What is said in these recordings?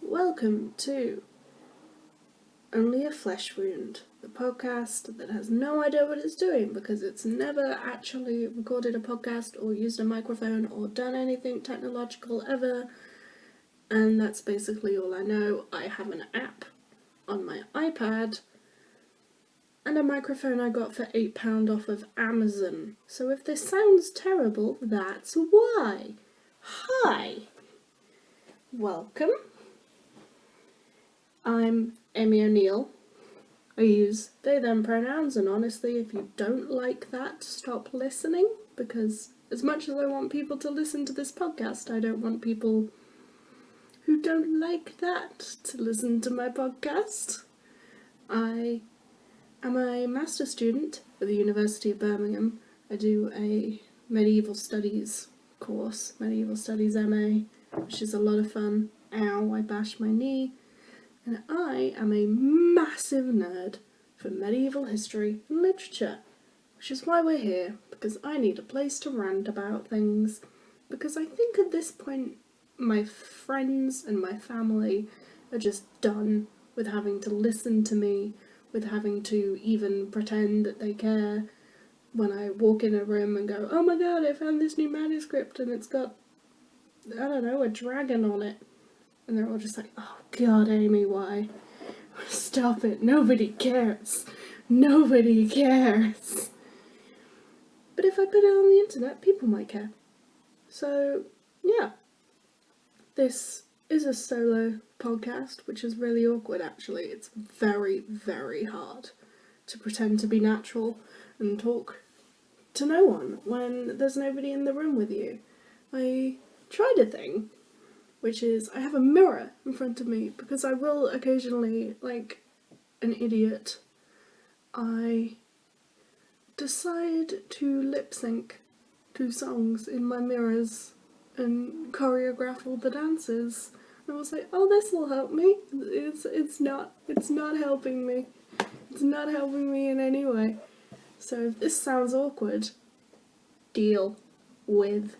Welcome to Only a Flesh Wound, the podcast that has no idea what it's doing because it's never actually recorded a podcast or used a microphone or done anything technological ever, and that's basically all I know. I have an app on my iPad and a microphone I got for £8 off of Amazon. So if this sounds terrible, that's why. Hi! Welcome. I'm Amy O'Neill. I use they them pronouns, and honestly, if you don't like that, stop listening, because as much as I want people to listen to this podcast, I don't want people who don't like that to listen to my podcast. I am a master's student at the University of Birmingham. I do a medieval studies course, medieval studies MA, which is a lot of fun. Ow, I bashed my knee. And I am a massive nerd for medieval history and literature, which is why we're here, because I need a place to rant about things, because I think at this point my friends and my family are just done with having to listen to me, with having to even pretend that they care when I walk in a room and go, oh my god, I found this new manuscript and it's got, I don't know, a dragon on it. And they're all just like, oh god, Amy, why? Stop it, nobody cares. Nobody cares. But if I put it on the internet, people might care. So, yeah. This is a solo podcast, which is really awkward actually. It's very, very hard to pretend to be natural and talk to no one when there's nobody in the room with you. I tried a thing, which is I have a mirror in front of me because I will occasionally, like an idiot, I decide to lip sync to songs in my mirrors and choreograph all the dances. And I was like, oh, this will help me. It's not helping me. It's not helping me in any way. So if this sounds awkward, deal with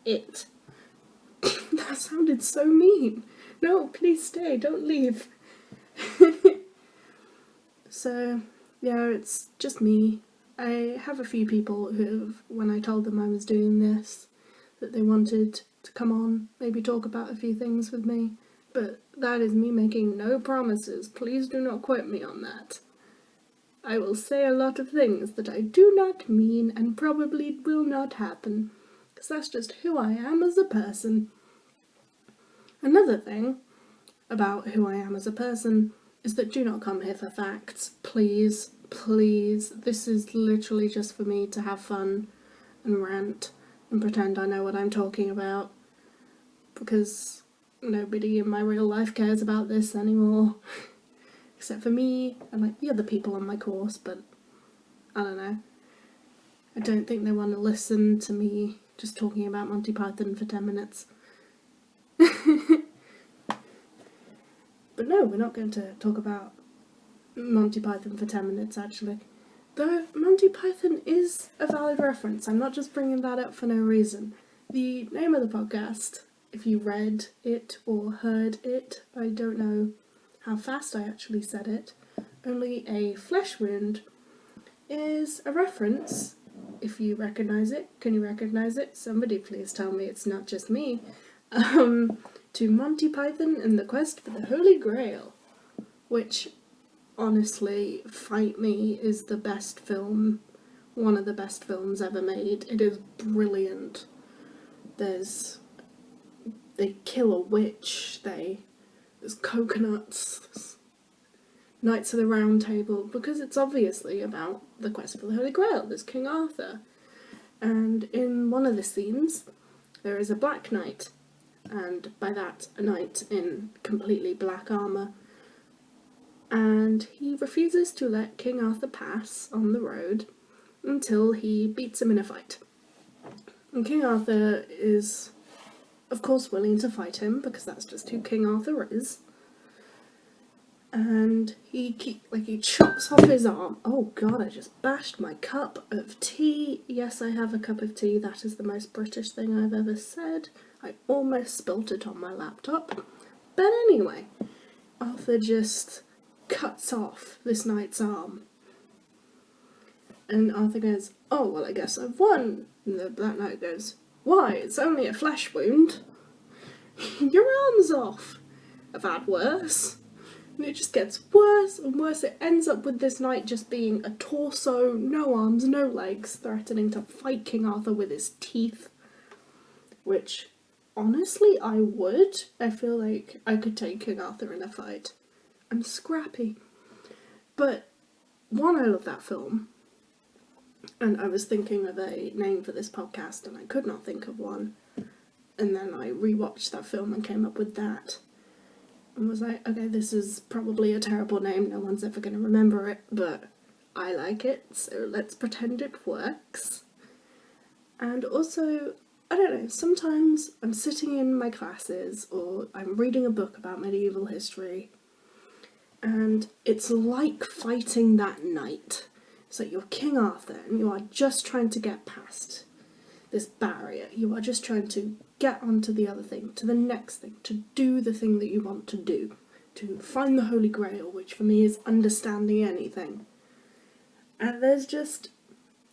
it. That sounded so mean. No, please stay, don't leave. So, yeah, it's just me. I have a few people who, when I told them I was doing this, that they wanted to come on, maybe talk about a few things with me, but that is me making no promises. Please do not quote me on that. I will say a lot of things that I do not mean and probably will not happen, because that's just who I am as a person. Another thing about who I am as a person is that do not come here for facts. Please, please. This is literally just for me to have fun and rant and pretend I know what I'm talking about, because nobody in my real life cares about this anymore. Except for me and like the other people on my course, but I don't know. I don't think they want to listen to me just talking about Monty Python for 10 minutes. But no, we're not going to talk about Monty Python for 10 minutes, actually. Though Monty Python is a valid reference, I'm not just bringing that up for no reason. The name of the podcast, if you read it or heard it, I don't know how fast I actually said it, Only a Flesh Wound, is a reference, if you recognise it. Can you recognise it? Somebody please tell me it's not just me. To Monty Python and the Quest for the Holy Grail, which, honestly, fight me, is the best film, one of the best films ever made. It is brilliant. They kill a witch, there's coconuts, there's Knights of the Round Table, because it's obviously about the Quest for the Holy Grail. There's King Arthur, and in one of the scenes, there is a black knight, and by that, a knight in completely black armour, and he refuses to let King Arthur pass on the road until he beats him in a fight. And King Arthur is, of course, willing to fight him, because that's just who King Arthur is. And he chops off his arm. Oh god, I just bashed my cup of tea. Yes, I have a cup of tea. That is the most British thing I've ever said. I almost spilt it on my laptop. But anyway, Arthur just cuts off this knight's arm. And Arthur goes, "Oh, well, I guess I've won." And the Black Knight goes, "Why? It's only a flesh wound." "Your arm's off." "I've had worse." And it just gets worse and worse. It ends up with this knight just being a torso, no arms, no legs, threatening to fight King Arthur with his teeth. Which, honestly, I would. I feel like I could take King Arthur in a fight. I'm scrappy. But, one, I love that film. And I was thinking of a name for this podcast and I could not think of one. And then I rewatched that film and came up with that. And was like, okay, this is probably a terrible name, no one's ever going to remember it, but I like it, so let's pretend it works. And also, I don't know, sometimes I'm sitting in my classes or I'm reading a book about medieval history and it's like fighting that knight. It's like you're King Arthur and you are just trying to get past this barrier. You are just trying to get onto the other thing, to the next thing, to do the thing that you want to do, to find the Holy Grail, which for me is understanding anything. And there's just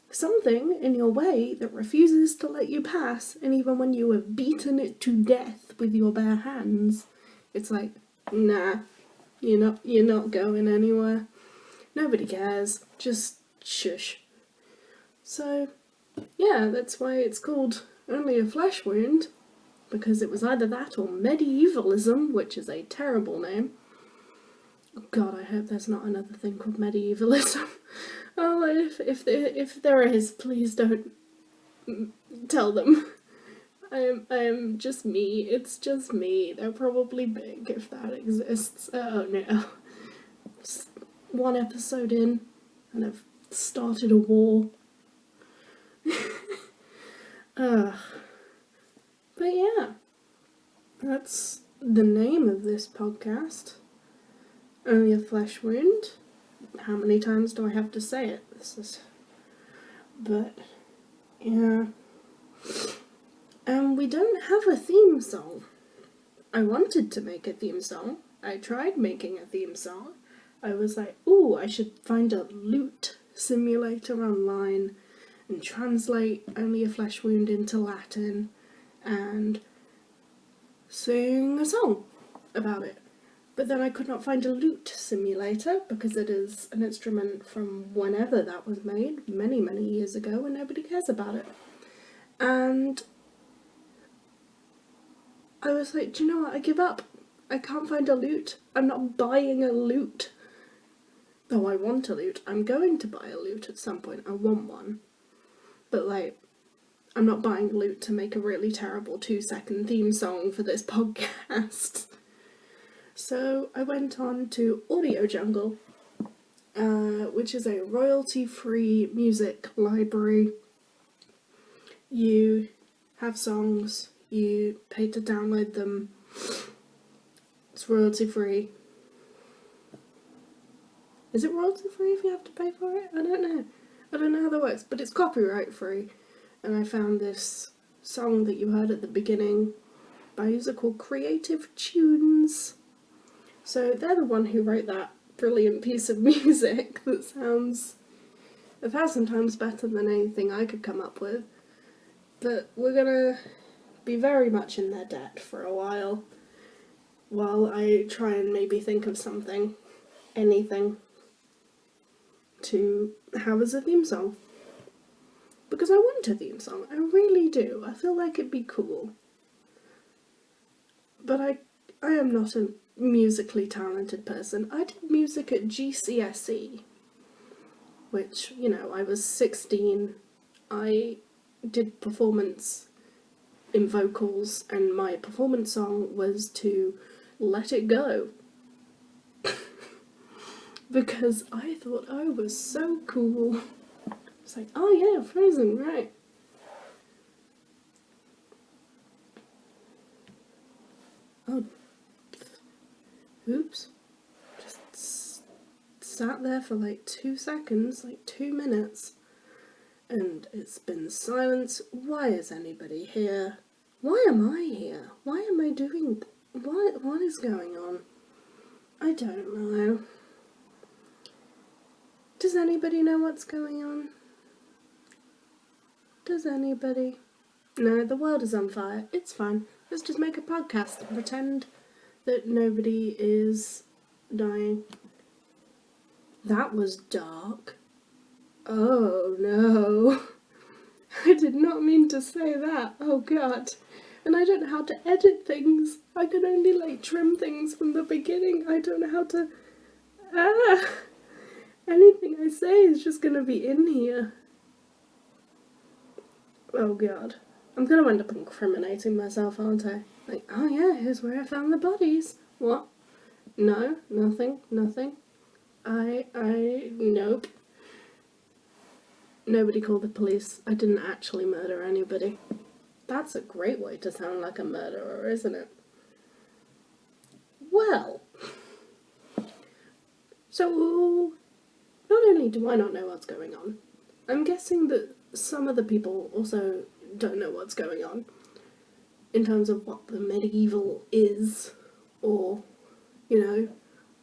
something in your way that refuses to let you pass, and even when you have beaten it to death with your bare hands, it's like, nah, you're not going anywhere. Nobody cares. Just shush. So, yeah, that's why it's called Only a Flesh Wound, because it was either that or medievalism, which is a terrible name. Oh God, I hope there's not another thing called medievalism. Oh, if there is, please don't tell them. I am just me. It's just me. They're probably big if that exists. Oh no. Just one episode in, and I've started a war. But yeah, that's the name of this podcast. Only a Flesh Wound. How many times do I have to say it? But yeah. And we don't have a theme song. I wanted to make a theme song. I tried making a theme song. I was like, ooh, I should find a lute simulator online and translate Only a Flesh Wound into Latin and sing a song about it. But then I could not find a lute simulator because it is an instrument from whenever that was made, many, many years ago, and nobody cares about it. And I was like, do you know what, I give up. I can't find a lute. I'm not buying a lute. Though I want a lute. I'm going to buy a lute at some point. I want one. But like, I'm not buying a lute to make a really terrible 2-second theme song for this podcast. So I went on to Audio Jungle, which is a royalty-free music library. You have songs, you pay to download them, it's royalty-free. Is it royalty-free if you have to pay for it? I don't know how that works, but it's copyright-free. And I found this song that you heard at the beginning by a user called Creative Tunes. So they're the one who wrote that brilliant piece of music that sounds 1,000 times better than anything I could come up with. But we're gonna be very much in their debt for a while I try and maybe think of something, anything, to have as a theme song. Because I want a theme song, I really do. I feel like it'd be cool. But I am not a musically talented person. I did music at GCSE, which, you know, I was 16. I did performance in vocals, and my performance song was to Let It Go. Because I thought I was so cool. It's like, oh yeah, Frozen, right. Oh, oops. Just sat there for like 2 seconds, like 2 minutes, and it's been silence. Why is anybody here? Why am I here? Why am I doing... Why What is going on? I don't know. Does anybody know what's going on? Does anybody? No, the world is on fire. It's fine. Let's just make a podcast and pretend that nobody is dying. That was dark. Oh no. I did not mean to say that. Oh god. And I don't know how to edit things. I can only trim things from the beginning. I don't know how to... Anything I say is just gonna be in here. Oh god. I'm gonna end up incriminating myself, aren't I? Oh yeah, here's where I found the bodies. What? No, nothing. Nope. Nobody called the police. I didn't actually murder anybody. That's a great way to sound like a murderer, isn't it? Well, so not only do I not know what's going on, I'm guessing that some other people also don't know what's going on in terms of what the medieval is, or,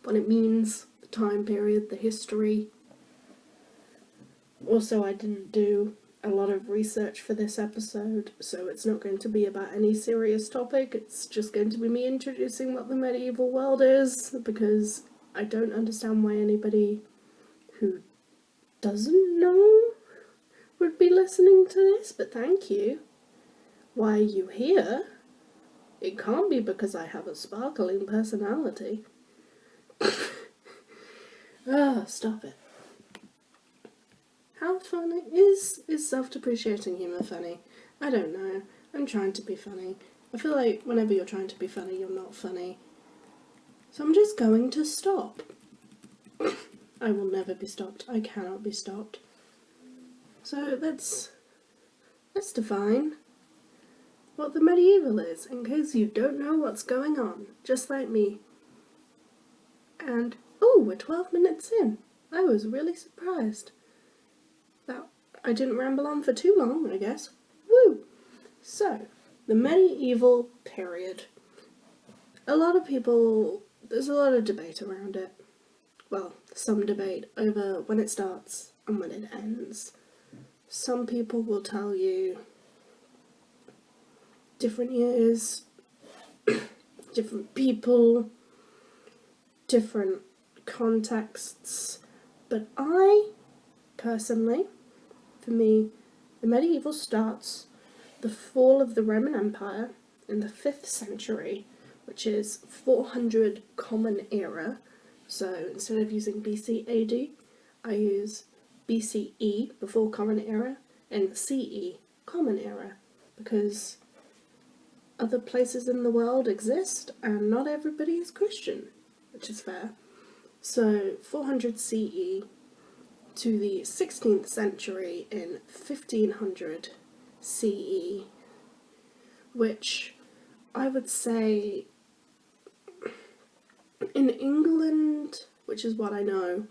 what it means, the time period, the history. Also, I didn't do a lot of research for this episode, so it's not going to be about any serious topic. It's just going to be me introducing what the medieval world is, because I don't understand why anybody who doesn't know would be listening to this, but thank you. Why are you here? It can't be because I have a sparkling personality. Stop it. How funny is self-depreciating humour funny? I don't know. I'm trying to be funny. I feel like whenever you're trying to be funny, you're not funny. So I'm just going to stop. I will never be stopped. I cannot be stopped. So let's define what the medieval is, in case you don't know what's going on, just like me. And, we're 12 minutes in. I was really surprised. That I didn't ramble on for too long, I guess. Woo! So, the medieval period. There's a lot of debate around it. Well, some debate over when it starts and when it ends. Some people will tell you different years, different people, different contexts, but personally, for me, the medieval starts the fall of the Roman Empire in the 5th century, which is 400 Common Era. So instead of using BC AD, I use BCE, before Common Era, and CE, Common Era, because other places in the world exist and not everybody is Christian, which is fair. So 400 CE to the 16th century in 1500 CE, which I would say in England, which is what I know,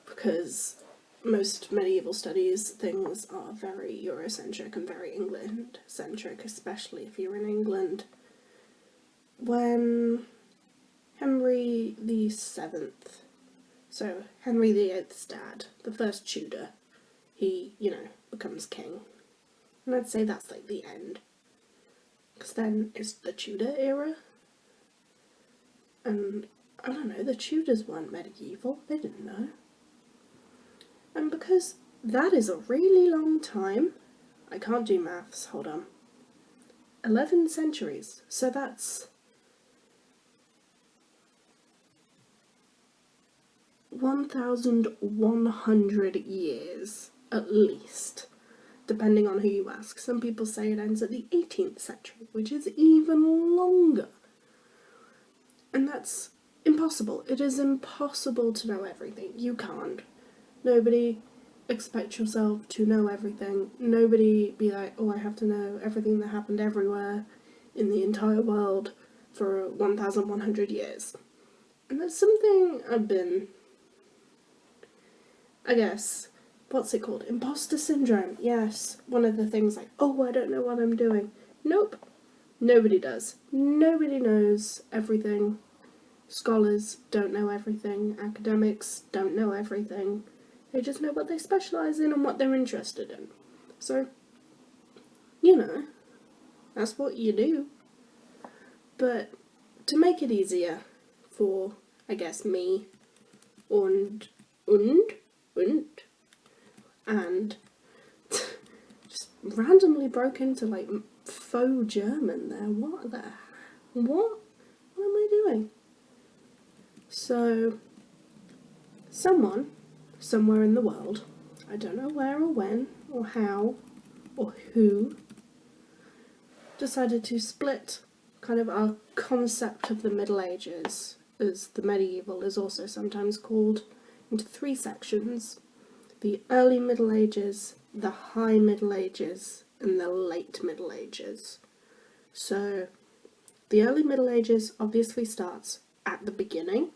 because most medieval studies things are very Eurocentric and very England-centric, especially if you're in England. When Henry VII, so Henry VIII's dad, the first Tudor, he, becomes king. And I'd say that's the end. Because then it's the Tudor era. And, I don't know, the Tudors weren't medieval, they didn't know. And because that is a really long time, I can't do maths, hold on. 11 centuries, so that's 1,100 years, at least, depending on who you ask. Some people say it ends at the 18th century, which is even longer. And that's impossible. It is impossible to know everything. You can't. Nobody expect yourself to know everything. Nobody be like, I have to know everything that happened everywhere in the entire world for 1,100 years. And that's something I've been, I guess, what's it called? Imposter syndrome. Yes, one of the things I don't know what I'm doing. Nope. Nobody does. Nobody knows everything. Scholars don't know everything. Academics don't know everything. They just know what they specialise in and what they're interested in. So, that's what you do. But to make it easier for, I guess, me and just randomly broke into like faux German there. What? What am I doing? So, someone, somewhere in the world, I don't know where or when or how or who, decided to split kind of our concept of the Middle Ages, as the medieval is also sometimes called, into three sections: the early Middle Ages, the high Middle Ages, and the late Middle Ages. So the early Middle Ages obviously starts at the beginning.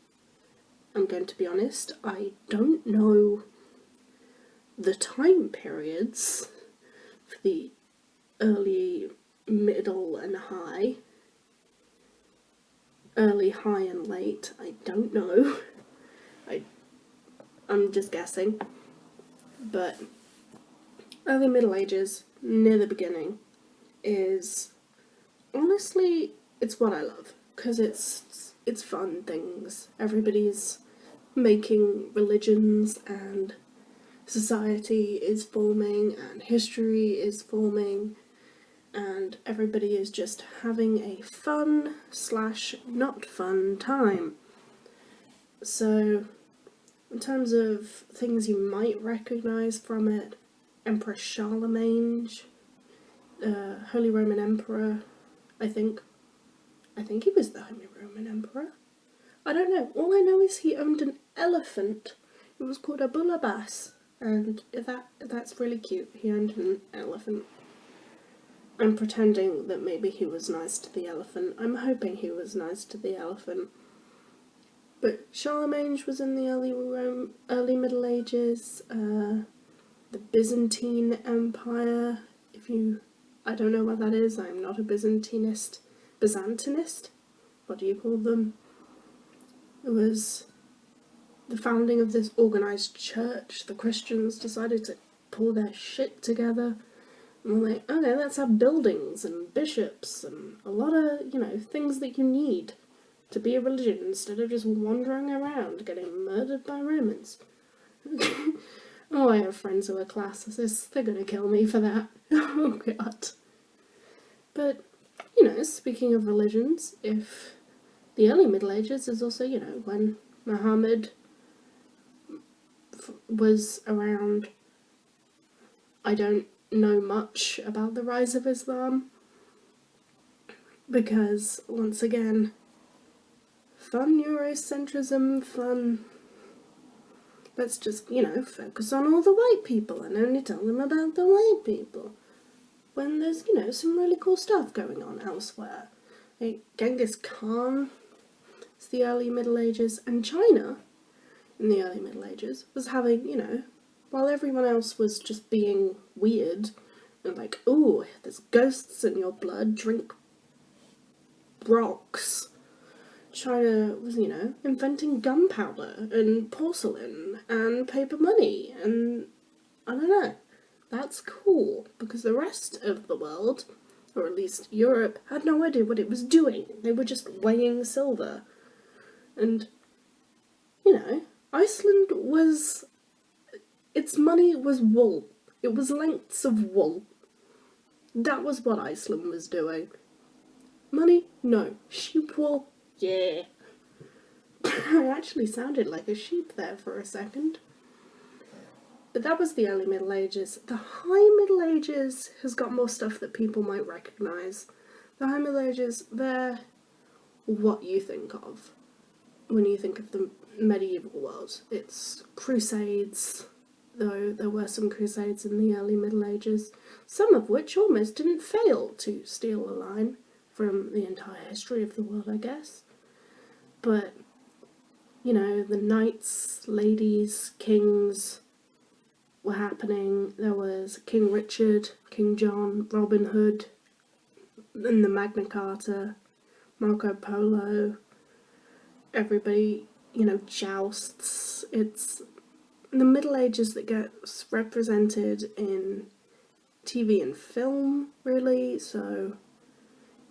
I'm going to be honest, I don't know the time periods for the early, middle, and high. Early, high, and late, I don't know. I'm just guessing. But early Middle Ages, near the beginning, is honestly, it's what I love, because it's fun things. Everybody's making religions, and society is forming, and history is forming, and everybody is just having a fun / not fun time. So, in terms of things you might recognise from it, Emperor Charlemagne, Holy Roman Emperor, I think he was the Holy Roman Emperor. I don't know. All I know is he owned an elephant. It was called a Bulabas, and that's really cute. He owned an elephant. I'm pretending that maybe he was nice to the elephant. I'm hoping he was nice to the elephant. But Charlemagne was in the early Middle Ages. The Byzantine Empire. I don't know what that is. I'm not a Byzantinist. Byzantinist? What do you call them? It was the founding of this organised church. The Christians decided to pull their shit together. And we're like, okay, let's have buildings and bishops and a lot of, things that you need to be a religion instead of just wandering around getting murdered by Romans. Oh, I have friends who are classicists. They're gonna kill me for that. Oh, God. But, speaking of religions, if the early Middle Ages is also, when Muhammad was around. I don't know much about the rise of Islam because, once again, fun Eurocentrism, fun. Let's just, focus on all the white people and only tell them about the white people. When there's, some really cool stuff going on elsewhere. Like Genghis Khan, it's the early Middle Ages, and China, in the early Middle Ages, was having, while everyone else was just being weird, and like, ooh, there's ghosts in your blood, drink rocks. China was, inventing gunpowder and porcelain and paper money, and I don't know, that's cool, because the rest of the world, or at least Europe, had no idea what it was doing. They were just weighing silver. And, Iceland was, its money was wool. It was lengths of wool. That was what Iceland was doing. Money? No. Sheep wool? Yeah. I actually sounded like a sheep there for a second. But that was the early Middle Ages. The High Middle Ages has got more stuff that people might recognise. The High Middle Ages, they're what you think of when you think of the medieval world. It's crusades, though there were some crusades in the early Middle Ages, some of which almost didn't fail to steal a line from the entire history of the world, I guess. But, the knights, ladies, kings were happening. There was King Richard, King John, Robin Hood, in the Magna Carta, Marco Polo, everybody, jousts. It's the Middle Ages that gets represented in TV and film, really. So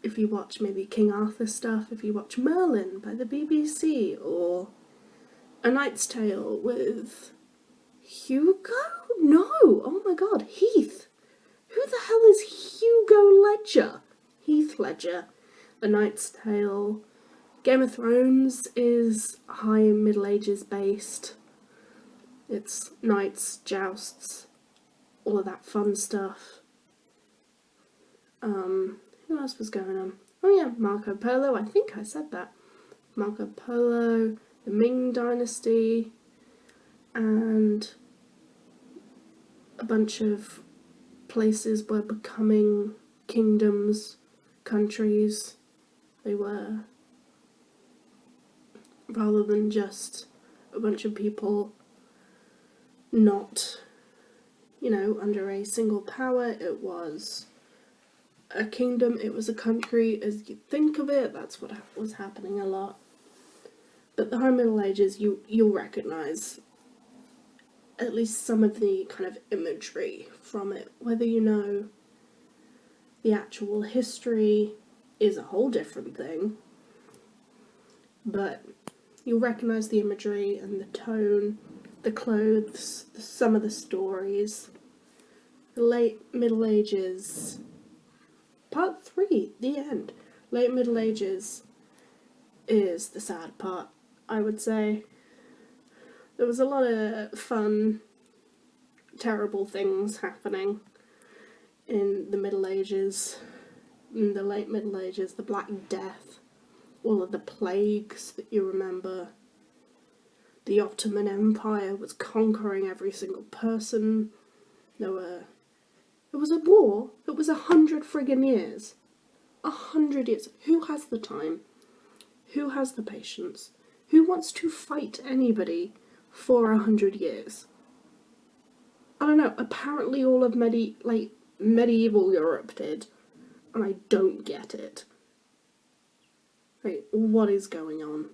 if you watch maybe King Arthur stuff, if you watch Merlin by the BBC, or A Knight's Tale with Hugo? No! Oh my god, Heath! Who the hell is Hugo Ledger? Heath Ledger. A Knight's Tale. Game of Thrones is high Middle Ages based. It's knights, jousts, all of that fun stuff. Who else was going on? Oh yeah, Marco Polo, I think I said that. Marco Polo, the Ming Dynasty, and a bunch of places were becoming kingdoms, countries. They were, rather than just a bunch of people not, under a single power. It was a kingdom, it was a country, as you think of it. That's what was happening a lot. But the High Middle Ages, you'll recognise at least some of the kind of imagery from it. Whether you know the actual history is a whole different thing, but you'll recognise the imagery and the tone, the clothes, some of the stories. The late Middle Ages, part 3, the end. Late Middle Ages is the sad part, I would say. There was a lot of fun, terrible things happening in the Middle Ages, in the late Middle Ages, the Black Death, all of the plagues that you remember. The Ottoman Empire was conquering every single person. It was a war that was 100 friggin' years. 100 years. Who has the time? Who has the patience? Who wants to fight anybody for 100 years? I don't know, apparently all of medieval Europe did, and I don't get it. What is going on?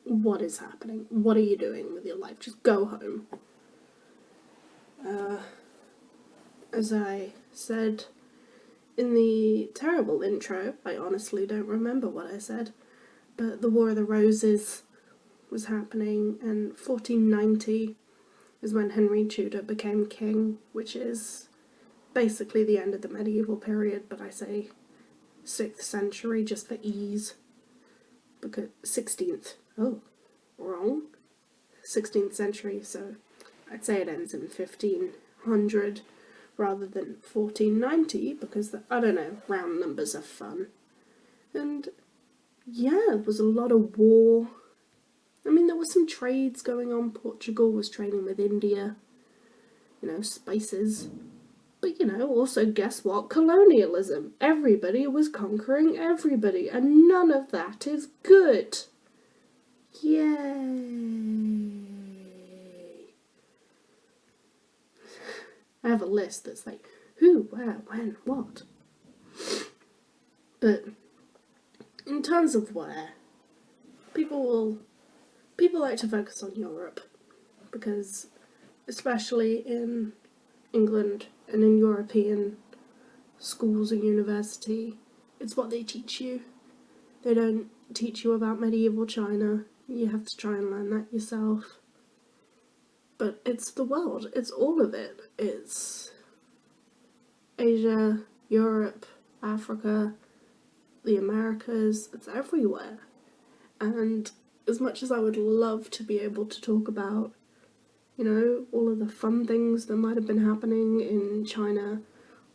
What is happening? What are you doing with your life? Just go home. As I said in the terrible intro, I honestly don't remember what I said, but the War of the Roses was happening, and 1490 is when Henry Tudor became king, which is basically the end of the medieval period, but I say 6th century just for ease, because 16th, oh, wrong, 16th century, so I'd say it ends in 1500 rather than 1490, because, I don't know, round numbers are fun. And yeah, there was a lot of war. I mean, there were some trades going on. Portugal was trading with India, spices. But, also guess what? Colonialism. Everybody was conquering everybody, and none of that is good. Yay. I have a list that's like, who, where, when, what. But in terms of where, people like to focus on Europe, because especially in England and in European schools and university, it's what they teach you. They don't teach you about medieval China. You have to try and learn that yourself. But it's the world. It's all of it. It's Asia, Europe, Africa, the Americas. It's everywhere. And as much as I would love to be able to talk about, all of the fun things that might have been happening in China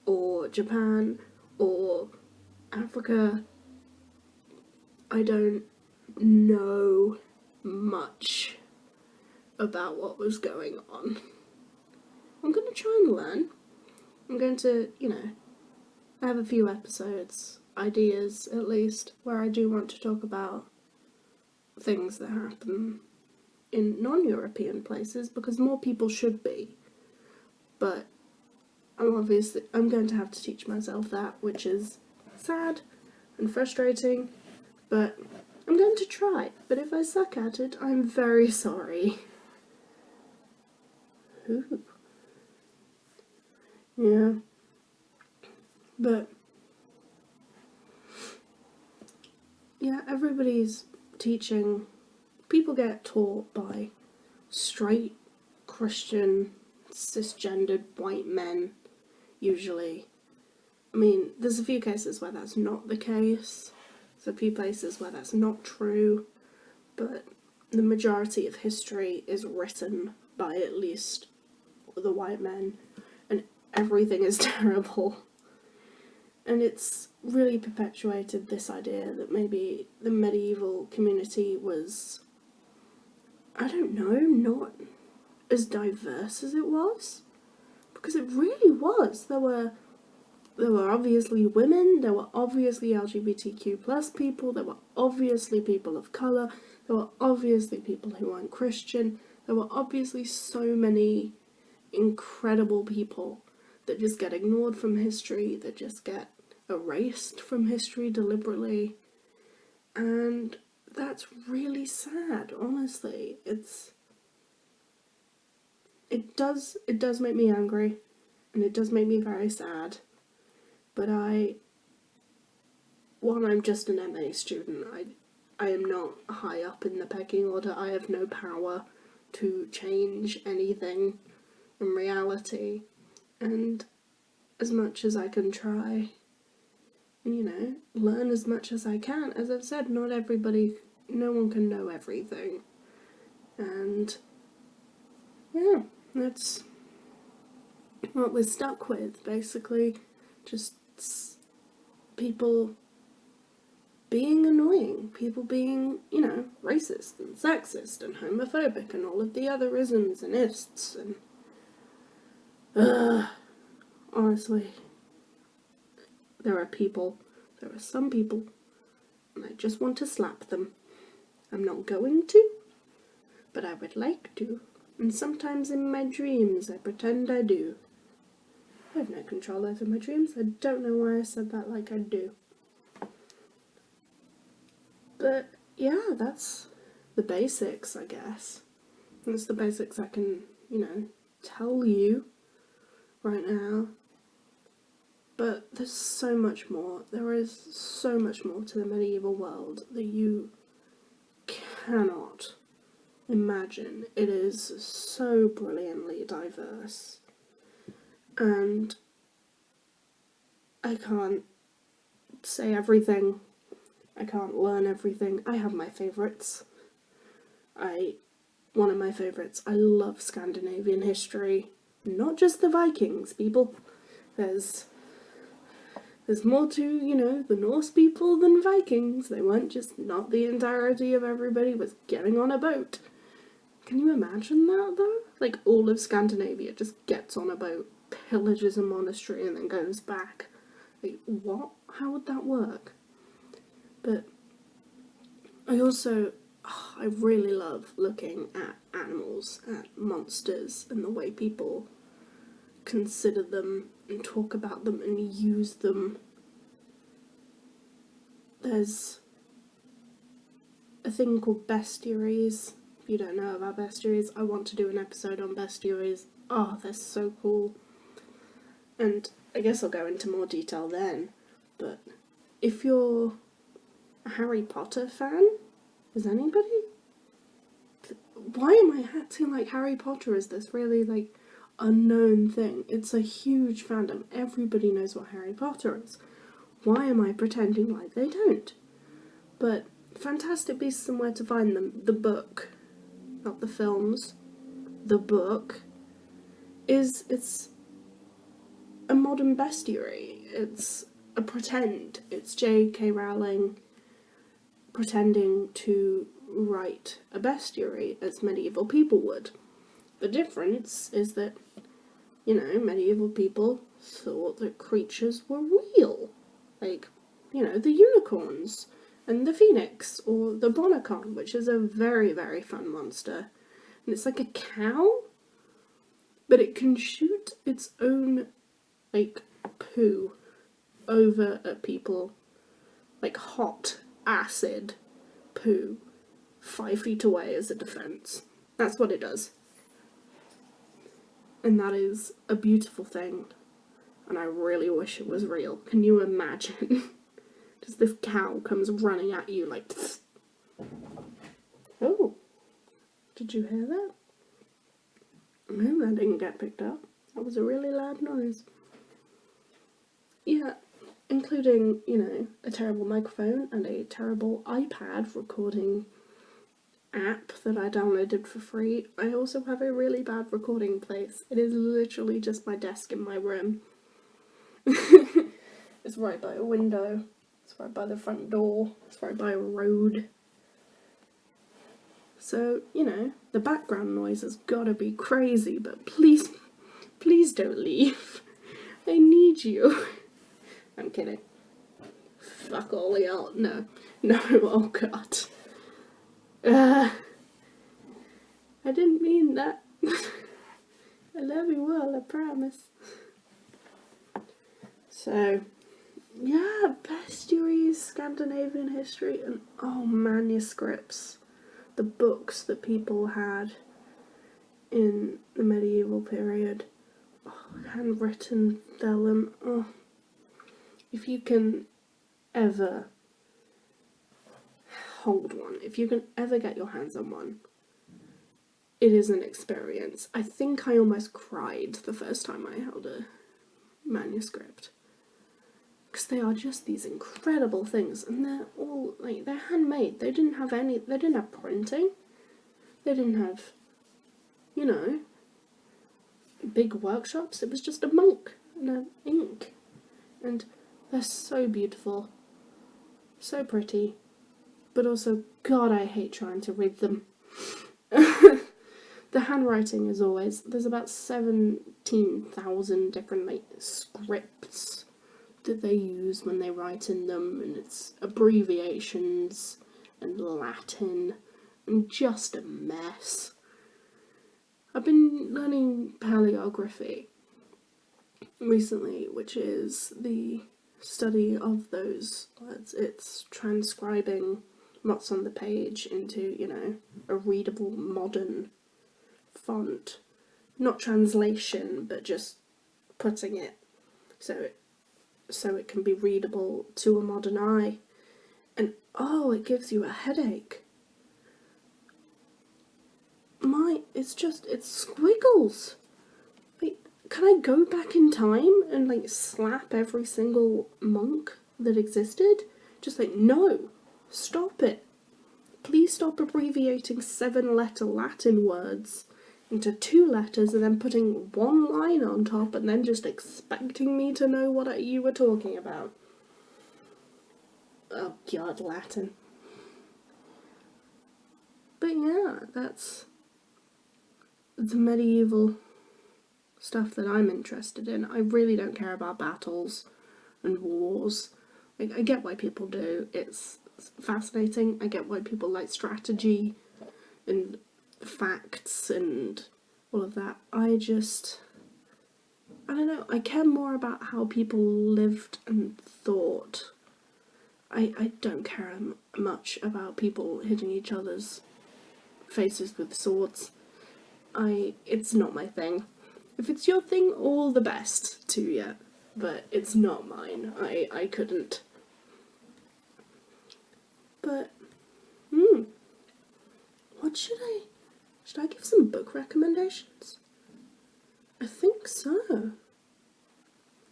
or Japan or Africa, I don't know much about what was going on. I'm going to try and learn. I'm going to, I have a few episodes, ideas at least, where I do want to talk about things that happen in non-European places, because more people should be. But I'm going to have to teach myself that, which is sad and frustrating, but I'm going to try. But if I suck at it, I'm very sorry. Ooh. Yeah. But yeah, everybody's teaching. People get taught by straight Christian cisgendered white men, usually. I mean, there's a few cases where that's not the case. There's a few places where that's not true, but the majority of history is written by at least the white men, and everything is terrible. And it's really perpetuated this idea that maybe the medieval community was, I don't know, not as diverse as it was. Because it really was. There were obviously women, there were obviously LGBTQ plus people, there were obviously people of colour, there were obviously people who weren't Christian, there were obviously so many incredible people that just get ignored from history, that just get erased from history deliberately, and that's really sad, honestly. It does make me angry, and it does make me very sad, but while I'm just an MA student, I am not high up in the pecking order. I have no power to change anything in reality, and as much as I can try, learn as much as I can. As I've said, no one can know everything. And yeah, that's what we're stuck with, basically. Just people being annoying, people being, racist and sexist and homophobic and all of the other isms and ists and honestly, there are some people, and I just want to slap them. I'm not going to, but I would like to, and sometimes in my dreams I pretend I do. I have no control over my dreams. I don't know why I said that like I do. But yeah, that's the basics, I guess. That's the basics I can, tell you right now. But there's so much more. There is so much more to the medieval world that you cannot imagine. It is so brilliantly diverse. And I can't say everything. I can't learn everything. I have my favourites. One of my favourites, I love Scandinavian history. Not just the Vikings, people. There's more to, the Norse people than Vikings. They weren't just, not the entirety of everybody was getting on a boat. Can you imagine that, though? Like, all of Scandinavia just gets on a boat, pillages a monastery, and then goes back. Like, what? How would that work? But I really love looking at animals, at monsters, and the way people consider them and talk about them and use them. There's a thing called Bestiaries. If you don't know about Bestiaries, I want to do an episode on Bestiaries. Oh, they're so cool. And I guess I'll go into more detail then. But if you're a Harry Potter fan, is anybody? Why am I acting like Harry Potter is this really, unknown thing? It's a huge fandom. Everybody knows what Harry Potter is. Why am I pretending like they don't? But Fantastic Beasts and Where to Find Them, the book, not the films, the book, it's a modern bestiary. It's a pretend. It's J.K. Rowling pretending to write a bestiary as medieval people would. The difference is that, medieval people thought that creatures were real. Like, the unicorns and the phoenix, or the bonacon, which is a very, very fun monster. And it's like a cow, but it can shoot its own like poo over at people, like hot acid poo 5 feet away as a defense. That's what it does. And that is a beautiful thing. And I really wish it was real. Can you imagine? Just this cow comes running at you like... Oh, did you hear that? No, that didn't get picked up. That was a really loud noise. Yeah, including, you know, a terrible microphone and a terrible iPad recording app that I downloaded for free. I also have a really bad recording place. It is literally just my desk in my room. It's right by a window. It's right by the front door. It's right by a road. So, you know, the background noise has gotta be crazy, but please don't leave. I need you. I'm kidding. Fuck all y'all. No, oh god. I didn't mean that. I love you all, I promise. So, yeah, Bestiaries, Scandinavian history, and manuscripts. The books that people had in the medieval period. Handwritten vellum. Oh, if you can ever hold one, if you can ever get your hands on one, it is an experience. I think I almost cried the first time I held a manuscript. Because they are just these incredible things, and they're all, like, they're handmade. They didn't have printing. They didn't have, you know, big workshops. It was just a monk and an ink. And they're so beautiful. So pretty. But also, God, I hate trying to read them. The handwriting is always, there's about 17,000 different, like, scripts that they use when they write in them, and it's abbreviations and Latin and just a mess. I've been learning paleography recently, which is the study of those words. It's transcribing what's on the page into, you know, a readable modern font. Not translation, but just putting it so it can be readable to a modern eye. And it gives you a headache. It's squiggles. Like, can I go back in time and, like, slap every single monk that existed? Just like, no, stop it. Please stop abbreviating 7-letter Latin words into 2 letters and then putting 1 line on top and then just expecting me to know what you were talking about. Oh god, Latin. But yeah, that's the medieval stuff that I'm interested in. I really don't care about battles and wars. Like, I get why people do. It's fascinating. I get why people like strategy and facts and all of that. I don't know, I care more about how people lived and thought. I don't care much about people hitting each other's faces with swords. It's not my thing. If it's your thing, all the best to you, but it's not mine. I couldn't. But, what should I give some book recommendations? I think so.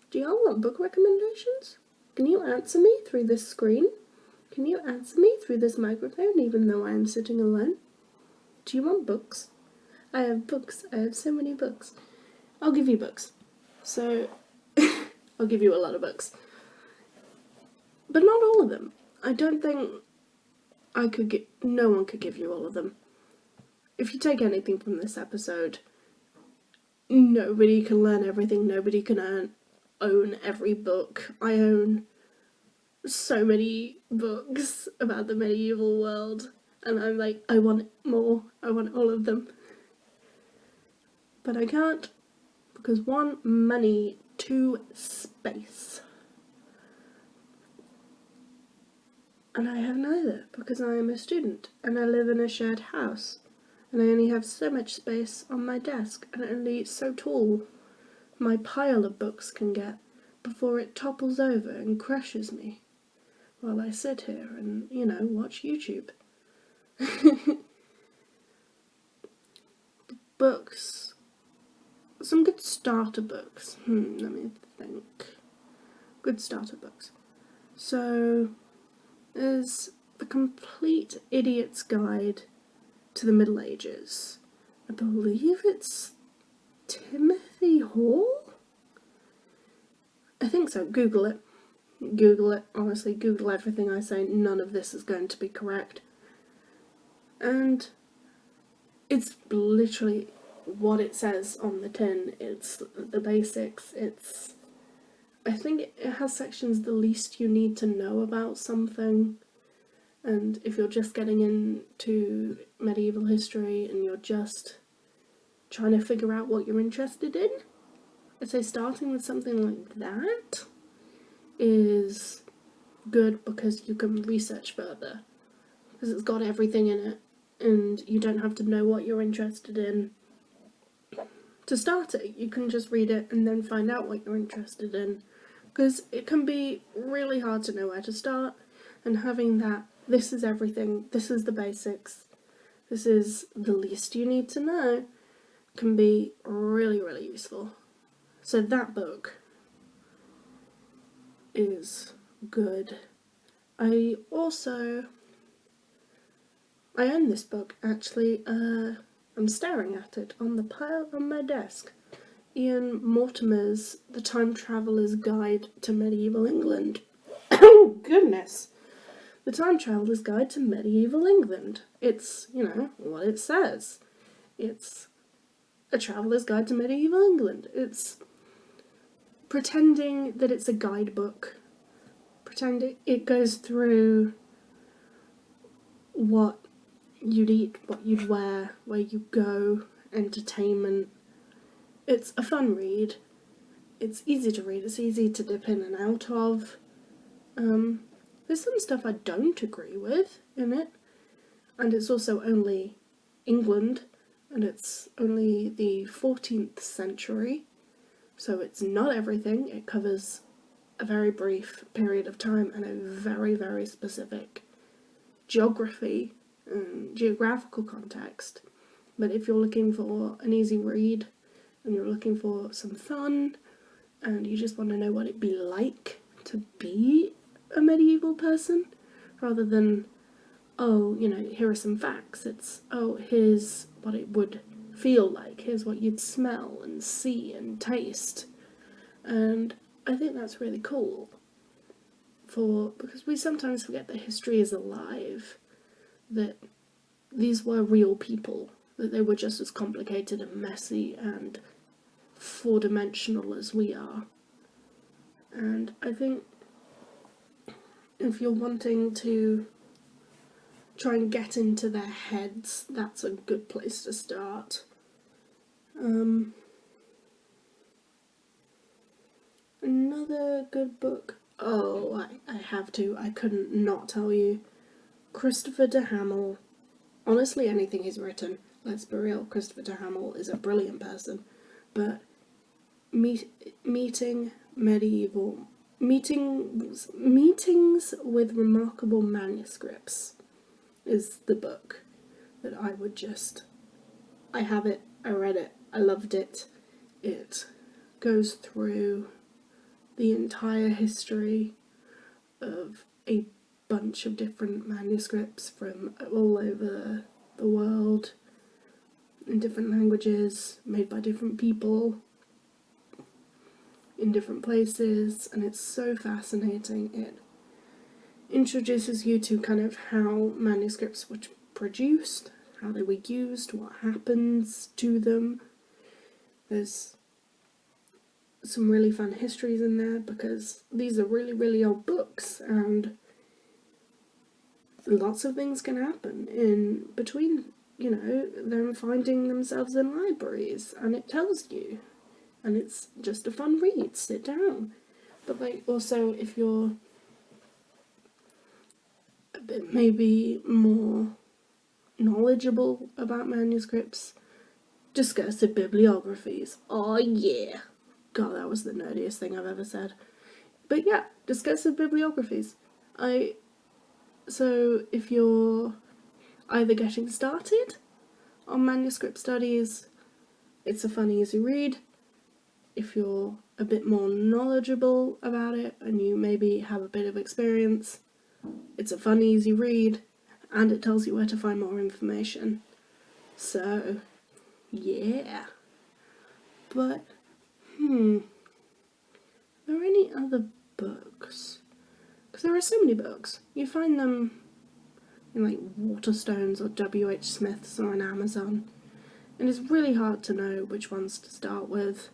Do y'all want book recommendations? Can you answer me through this screen? Can you answer me through this microphone even though I am sitting alone? Do you want books? I have books. I have so many books. I'll give you books. So, I'll give you a lot of books. But not all of them. I don't think no one could give you all of them. If you take anything from this episode, nobody can learn everything. Nobody can own every book. I own so many books about the medieval world, and I'm like, I want more. I want all of them. But I can't, because 1, money, to space. And I have neither, because I am a student and I live in a shared house, and I only have so much space on my desk, and only so tall my pile of books can get before it topples over and crushes me while I sit here and, watch YouTube. Books. Some good starter books. Let me think. Good starter books. So, there's The Complete Idiot's Guide to the Middle Ages. I believe it's Timothy Hall? I think so. Google it. Google it. Honestly, Google everything I say. None of this is going to be correct. And it's literally what it says on the tin. It's the basics. I think it has sections the least you need to know about something. And if you're just getting into medieval history and you're just trying to figure out what you're interested in, I'd say starting with something like that is good, because you can research further, because it's got everything in it and you don't have to know what you're interested in to start it. You can just read it and then find out what you're interested in, because it can be really hard to know where to start, and having that, this is everything, this is the basics, this is the least you need to know, can be really, really useful. So that book is good. I own this book, actually. I'm staring at it on the pile on my desk. Ian Mortimer's The Time Traveller's Guide to Medieval England. Oh, goodness. The Time Traveller's Guide to Medieval England. It's, what it says. It's a traveller's guide to medieval England. It's pretending that it's a guidebook. Pretending it goes through what you'd eat, what you'd wear, where you go, entertainment. It's a fun read. It's easy to read. It's easy to dip in and out of. There's some stuff I don't agree with in it, and it's also only England, and it's only the 14th century, so it's not everything. It covers a very brief period of time and a very, very specific geography and geographical context. But if you're looking for an easy read and you're looking for some fun and you just want to know what it'd be like to be a medieval person, rather than, here are some facts, it's, here's what it would feel like, here's what you'd smell and see and taste. And I think that's really cool, because we sometimes forget that history is alive, that these were real people, that they were just as complicated and messy and four-dimensional as we are. And I think if you're wanting to try and get into their heads, that's a good place to start. Another good book, I have to, I couldn't not tell you, Christopher de Hamel. Honestly, anything he's written, let's be real, Christopher de Hamel is a brilliant person, but meetings with remarkable manuscripts is the book that I have it, I read it, I loved it. It goes through the entire history of a bunch of different manuscripts from all over the world, in different languages, made by different people, in different places, and it's so fascinating. It introduces you to kind of how manuscripts were produced, how they were used, what happens to them. There's some really fun histories in there, because these are really, really old books, and lots of things can happen in between, them finding themselves in libraries, and it tells you. and it's just a fun read. Sit down. But like, also, if you're a bit maybe more knowledgeable about manuscripts, discursive bibliographies. Oh yeah. God, that was the nerdiest thing I've ever said. But yeah, discursive bibliographies. So if you're either getting started on manuscript studies, it's a fun, easy read. If you're a bit more knowledgeable about it and you maybe have a bit of experience, it's a fun, easy read, and it tells you where to find more information. So, yeah. But, are there any other books? Because there are so many books. You find them in like Waterstones or W.H. Smith's or on Amazon. And it's really hard to know which ones to start with.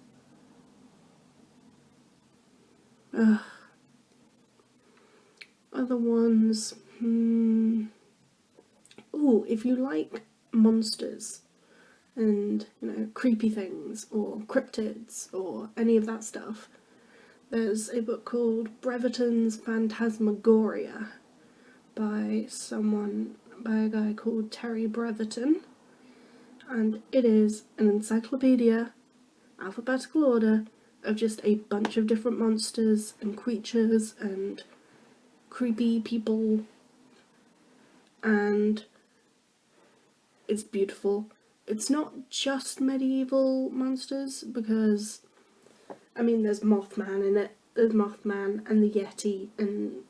Other ones, if you like monsters and, creepy things or cryptids or any of that stuff, there's a book called Brereton's Phantasmagoria by a guy called Terry Brereton, and it is an encyclopedia, alphabetical order, of just a bunch of different monsters and creatures and creepy people, and it's beautiful. It's not just medieval monsters, because, there's Mothman in it. There's Mothman and the Yeti and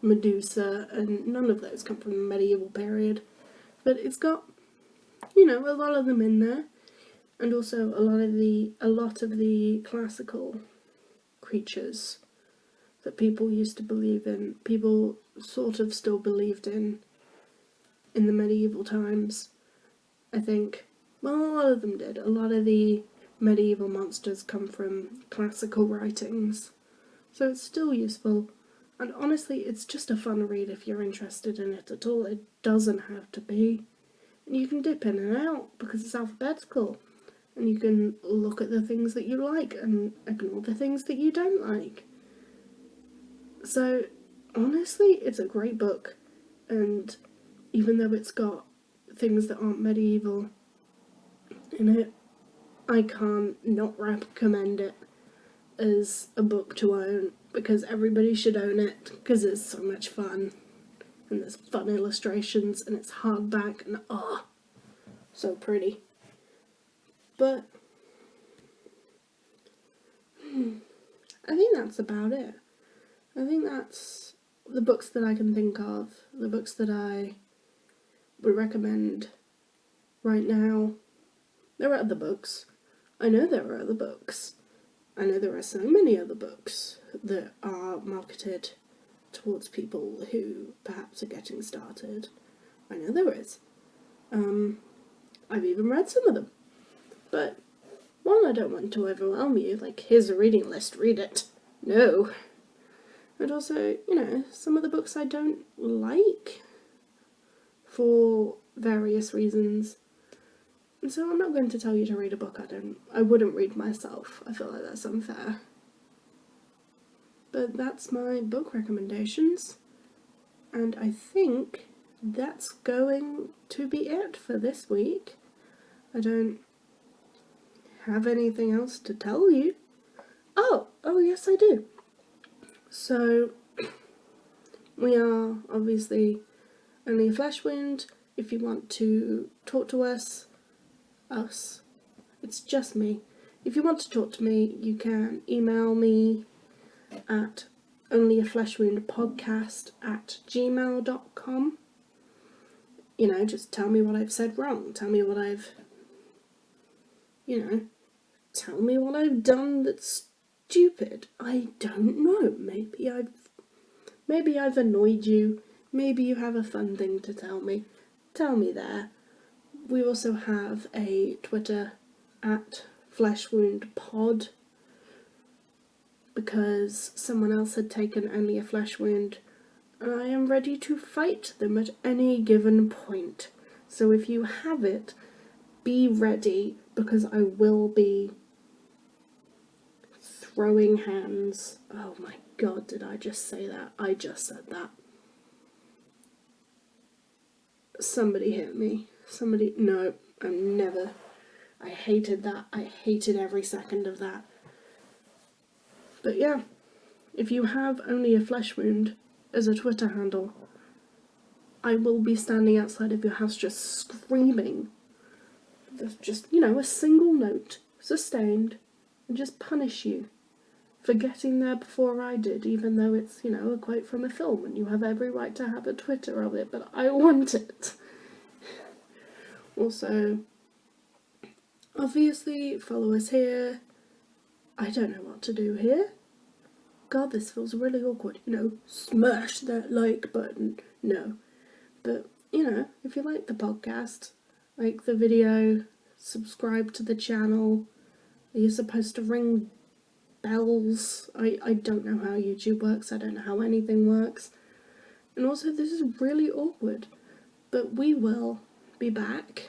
Medusa, and none of those come from the medieval period. But it's got, a lot of them in there, and also a lot of the classical creatures that people used to believe in, people sort of still believed in the medieval times, I think. Well, a lot of them did. A lot of the medieval monsters come from classical writings, so it's still useful. And honestly, it's just a fun read if you're interested in it at all. It doesn't have to be. And you can dip in and out because it's alphabetical. And you can look at the things that you like and ignore the things that you don't like. So, honestly, it's a great book. And even though it's got things that aren't medieval in it, I can't not recommend it as a book to own, because everybody should own it, because it's so much fun. And there's fun illustrations, and it's hardback, and so pretty. But I think that's about it. I think that's the books that I can think of, the books that I would recommend right now. There are other books. I know there are other books. I know there are so many other books that are marketed towards people who perhaps are getting started. I know there is. I've even read some of them. But, one, I don't want to overwhelm you, like, here's a reading list, read it. No. And also, some of the books I don't like for various reasons. And so I'm not going to tell you to read a book I wouldn't read myself. I feel like that's unfair. But that's my book recommendations. And I think that's going to be it for this week. I don't have anything else to tell you. Oh yes I do. So, we are obviously only a flesh wound. If you want to talk to us, it's just me. If you want to talk to me, you can email me at onlyafleshwoundpodcast@gmail.com. Just tell me what I've said wrong. Tell me what I've done that's stupid. I don't know. Maybe I've annoyed you. Maybe you have a fun thing to tell me. Tell me there. We also have a Twitter @fleshwoundpod, because someone else had taken only a flesh wound, and I am ready to fight them at any given point. So if you have it, be ready, because I will be throwing hands. Oh my god, did I just say that? I just said that. Somebody hit me. Somebody, no, I'm never. I hated that. I hated every second of that. But yeah, if you have only a flesh wound as a Twitter handle, I will be standing outside of your house just screaming. Just, a single note, sustained, and just punish you for getting there before I did, even though it's, a quote from a film and you have every right to have a Twitter of it, but I want it. Also, obviously, follow us here. I don't know what to do here. God, this feels really awkward. Smash that like button. No. But, if you like the podcast, like the video, subscribe to the channel. Are you supposed to ring bells? I don't know how YouTube works. I don't know how anything works. And also, this is really awkward. But we will be back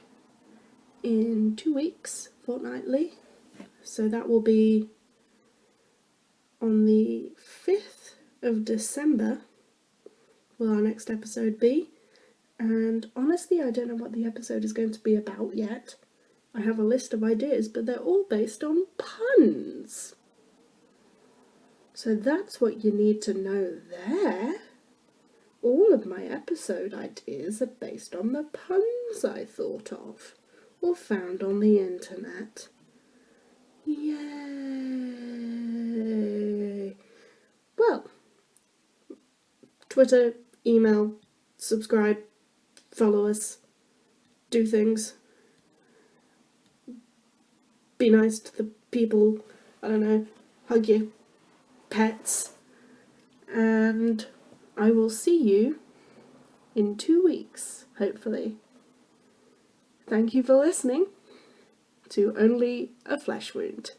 in 2 weeks, fortnightly. So that will be on the 5th of December will our next episode be. And honestly, I don't know what the episode is going to be about yet. I have a list of ideas, but they're all based on puns. So that's what you need to know there. All of my episode ideas are based on the puns I thought of or found on the internet. Yay! Well, Twitter, email, subscribe, follow us, do things, be nice to the people, I don't know, hug your pets, and I will see you in 2 weeks, hopefully. Thank you for listening to Only a Flesh Wound.